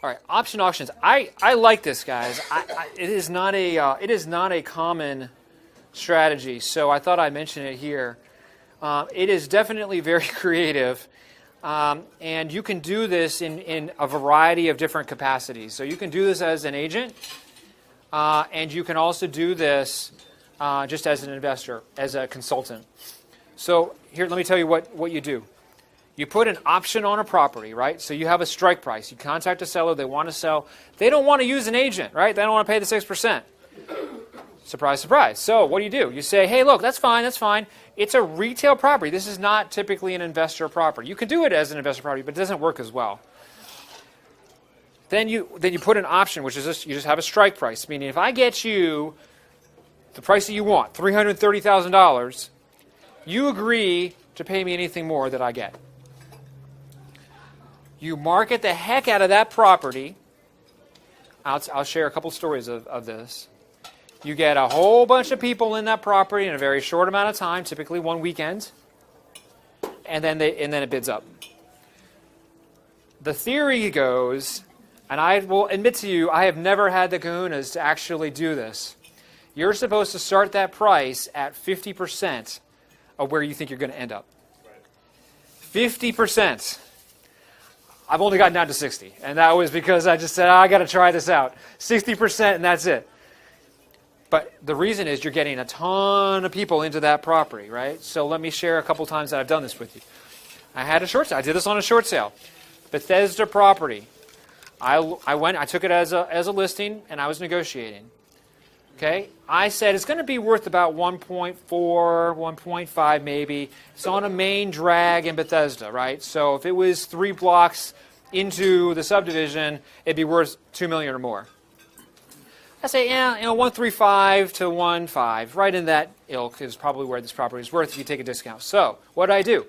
All right, option auctions. I like this, guys. It is not a common strategy, so I thought I'd mention it here. It is definitely very creative, and you can do this in a variety of different capacities. So you can do this as an agent, and you can also do this just as an investor, as a consultant. So here, let me tell you what you do. You put an option on a property, right? So you have a strike price. You contact a seller. They want to sell. They don't want to use an agent, right? They don't want to pay the 6%. Surprise, surprise. So what do? You say, hey, look, that's fine, that's fine. It's a retail property. This is not typically an investor property. You can do it as an investor property, but it doesn't work as well. Then you put an option, which is you just have a strike price, meaning if I get you the price that you want, $330,000, you agree to pay me anything more that I get. You market the heck out of that property. I'll share a couple stories of this. You get a whole bunch of people in that property in a very short amount of time, typically one weekend, and then it bids up. The theory goes, and I will admit to you, I have never had the kahunas to actually do this. You're supposed to start that price at 50% of where you think you're going to end up. 50%. I've only gotten down to 60, and that was because I just said, I got to try this out. 60%, and that's it. But the reason is you're getting a ton of people into that property, right? So let me share a couple times that I've done this with you. I had a short sale. I did this on a short sale. Bethesda property. I took it as a listing, and I was negotiating. Okay, I said it's going to be worth about 1.4, 1.5 maybe. It's on a main drag in Bethesda, right? So if it was 3 blocks into the subdivision, it'd be worth $2 million or more. I say, 135 to 1.5, right in that ilk is probably where this property is worth if you take a discount. So what did I do?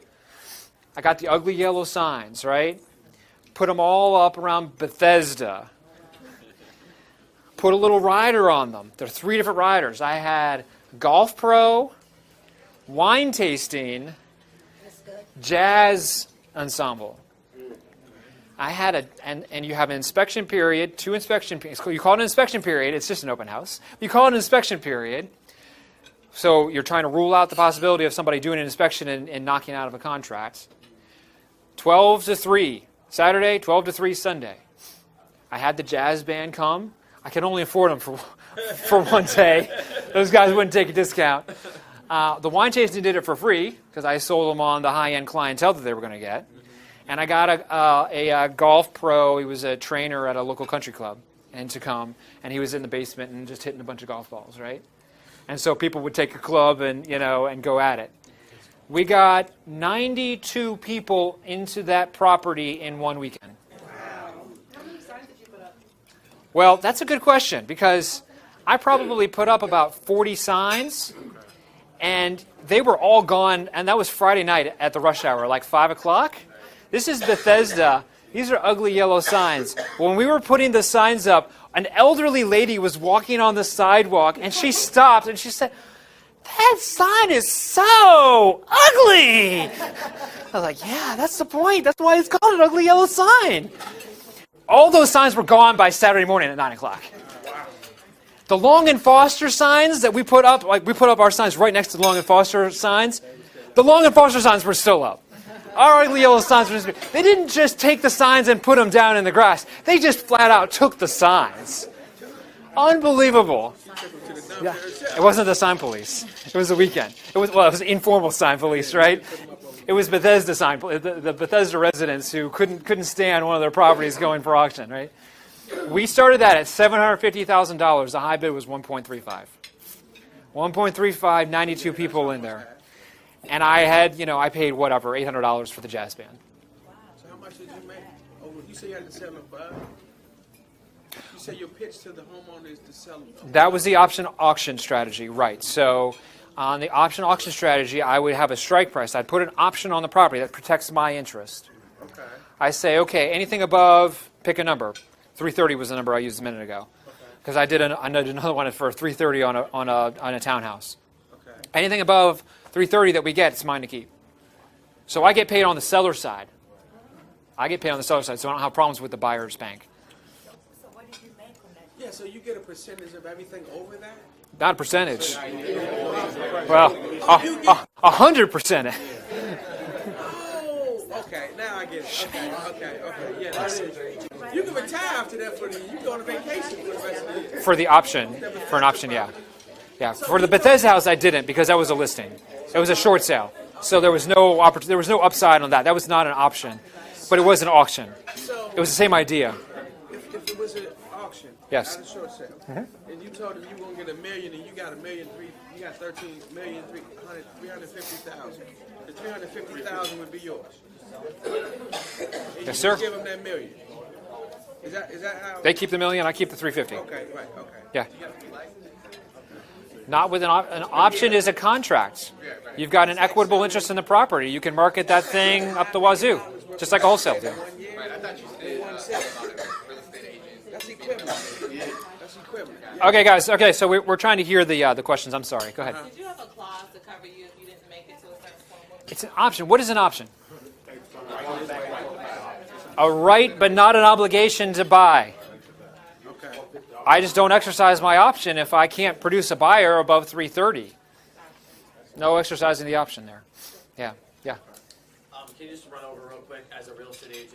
I got the ugly yellow signs, right? Put them all up around Bethesda. Put a little rider on them. There are 3 different riders. I had golf pro, wine tasting, jazz ensemble. I had and you have an inspection period, 2 inspection periods. You call it an inspection period. It's just an open house. You call it an inspection period. So you're trying to rule out the possibility of somebody doing an inspection and knocking out of a contract. 12 to 3 Saturday, 12 to 3 Sunday. I had the jazz band come. I can only afford them for one day. Those guys wouldn't take a discount. The wine tasting did it for free because I sold them on the high-end clientele that they were going to get. And I got a golf pro. He was a trainer at a local country club, and to come. And he was in the basement and just hitting a bunch of golf balls, right? And so people would take a club and go at it. We got 92 people into that property in one weekend. Well, that's a good question because I probably put up about 40 signs, and they were all gone, and that was Friday night at the rush hour, like 5 o'clock. This is Bethesda. These are ugly yellow signs. When we were putting the signs up, an elderly lady was walking on the sidewalk, and she stopped, and she said, "That sign is so ugly." I was like, yeah, that's the point. That's why it's called an ugly yellow sign. All those signs were gone by Saturday morning at 9 o'clock. The Long and Foster signs that we put up, we put up our signs right next to the Long and Foster signs. The Long and Foster signs were still up. Our ugly yellow signs were just, they didn't just take the signs and put them down in the grass. They just flat out took the signs. Unbelievable. Yeah. It wasn't the sign police. It was the weekend. It was informal sign police, right? It was Bethesda sign, the Bethesda residents who couldn't stand one of their properties going for auction, right? We started that at $750,000. The high bid was 1.35. 1.35, 92 people in there. And I had, I paid whatever, $800 for the jazz band. Wow. So how much did you make? Oh, you say you had to sell them above? You say your pitch to the homeowner is to sell them above? That was the option auction strategy, right. So on the option auction strategy, I would have a strike price. I'd put an option on the property that protects my interest. Okay. I say, okay, anything above, pick a number. 330 was the number I used a minute ago. Okay. because I did another one for 330 on a townhouse. Okay. Anything above 330 that we get, it's mine to keep. So I get paid on the seller side. So I don't have problems with the buyer's bank. So what did you make on that? Yeah, so you get a percentage of everything over that? Not a percentage. Well, 100%. Oh, okay. Now I get it. Okay. Yeah, that's it. You can retire after that for the you go on a vacation for the rest of the year. For an option, yeah. Yeah, for the Bethesda house, I didn't because that was a listing. It was a short sale, so there was no upside on that. That was not an option, but it was an auction. So It was the same idea. if it was an auction, Yes. not a short sale, and you told them you were gonna get $1 million and you got you got 13,350,000. The 350,000 would be yours. And Yes, you sir. give them that $1 million. Is that how? They keep the $1 million, I keep the 350. Okay, right, okay. Yeah. Not with an option is a contract. You've got an equitable interest in the property. You can market that thing up the wazoo, just like a wholesale deal. That's equivalent. That's equivalent. Okay, guys. Okay, so we're trying to hear the questions. I'm sorry. Go ahead. Did you have a clause to cover you if you didn't make it to a certain point? It's an option. What is an option? A right, but not an obligation to buy. Okay. I just don't exercise my option if I can't produce a buyer above 330. No exercising the option there. Yeah. Can you just run over real quick? As a real estate agent,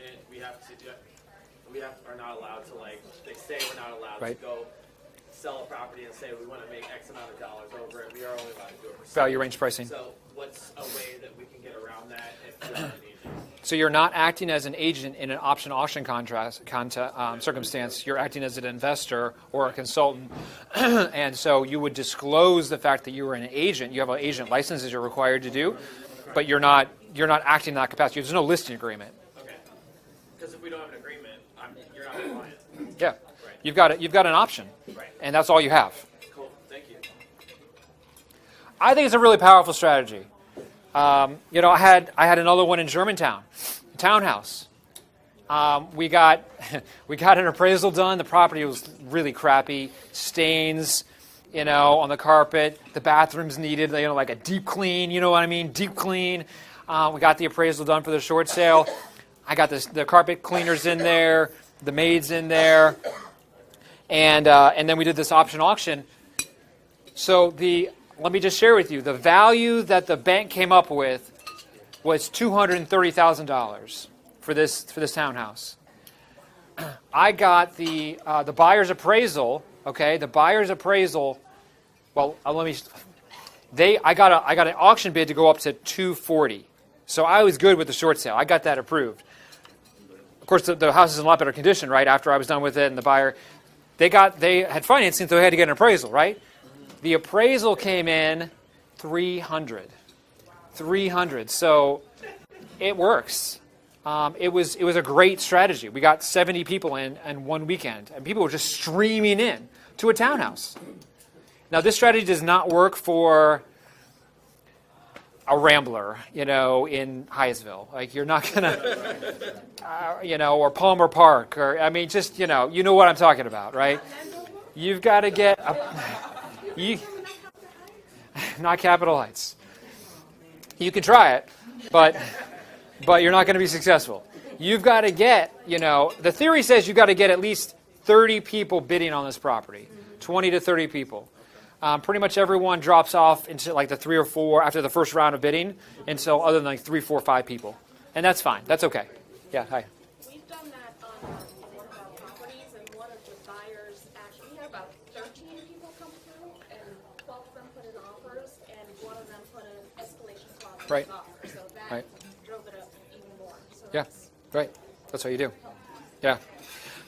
are not allowed to they say we're not allowed Right. to go sell a property and say we want to make X amount of dollars over it. We are only allowed to do a percentage. Value range pricing. So what's a way that we can get around that if we're not an agent? So you're not acting as an agent in an option auction circumstance. You're acting as an investor or a consultant, and so you would disclose the fact that you were an agent. You have an agent license as you're required to do, but you're not acting in that capacity. There's no listing agreement. Okay. Because if we don't have an agreement, you're not a client. Yeah, you've got an option, Right. and that's all you have. Cool. Thank you. I think it's a really powerful strategy. I had another one in Germantown, a townhouse. We got an appraisal done. The property was really crappy, stains, on the carpet. The bathrooms needed, like a deep clean. You know what I mean? Deep clean. We got the appraisal done for the short sale. I got the carpet cleaners in there, the maids in there, and then we did this option auction. So let me just share with you, the value that the bank came up with was $230,000 for this townhouse. I got the buyer's appraisal. Okay, the buyer's appraisal. Well, I got an auction bid to go up to $240,000. So I was good with the short sale. I got that approved. Of course, the house is in a lot better condition, right? After I was done with it, and the buyer, they had financing, so they had to get an appraisal, right? The appraisal came in $300,000. So it works. It was a great strategy. We got 70 people in one weekend, and people were just streaming in to a townhouse. Now, this strategy does not work for a Rambler, in Hyattsville. Like, you're not gonna, or Palmer Park, or just you know what I'm talking about, right? You've got to get not Capitol Heights. You can try it, but you're not going to be successful. You've got to get, the theory says you've got to get at least 30 people bidding on this property, 20 to 30 people. Pretty much everyone drops off into like the 3 or 4 after the first round of bidding, and so other than like 3, 4, 5 people. And that's fine. That's okay. Yeah, hi. We've done that on one of our properties, and one of the buyers actually, we had about 13 people come through, and 12 of them put in offers, and one of them put an escalation clause in Right. his offer, so that Right. drove it up even more. So Yeah, that's- right. That's what you do. Yeah.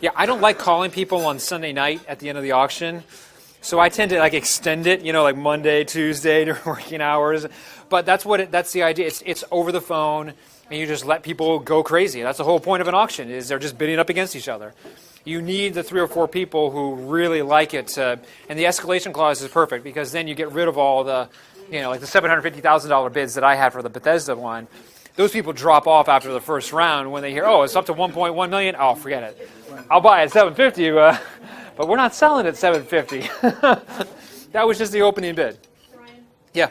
Yeah, I don't like calling people on Sunday night at the end of the auction. So I tend to like extend it, like Monday, Tuesday during working hours. But that's the idea. It's over the phone, and you just let people go crazy. That's the whole point of an auction, is they're just bidding up against each other. You need the 3 or 4 people who really like it. And the escalation clause is perfect, because then you get rid of all the, like the $750,000 bids that I had for the Bethesda one. Those people drop off after the first round when they hear, oh, it's up to $1.1 million. Oh, forget it. I'll buy it at $750. But we're not selling at $750. That was just the opening bid. Brian, Yeah.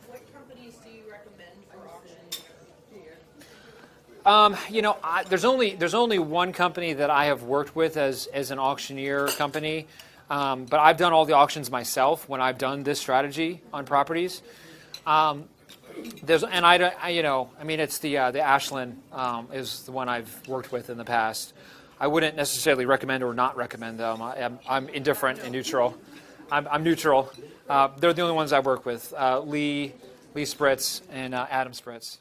what companies do you recommend for auctions? There's only one company that I have worked with as an auctioneer company, but I've done all the auctions myself when I've done this strategy on properties. It's the Ashland is the one I've worked with in the past. I wouldn't necessarily recommend or not recommend them. I'm indifferent and neutral. I'm neutral. They're the only ones I work with. Lee Spritz and Adam Spritz.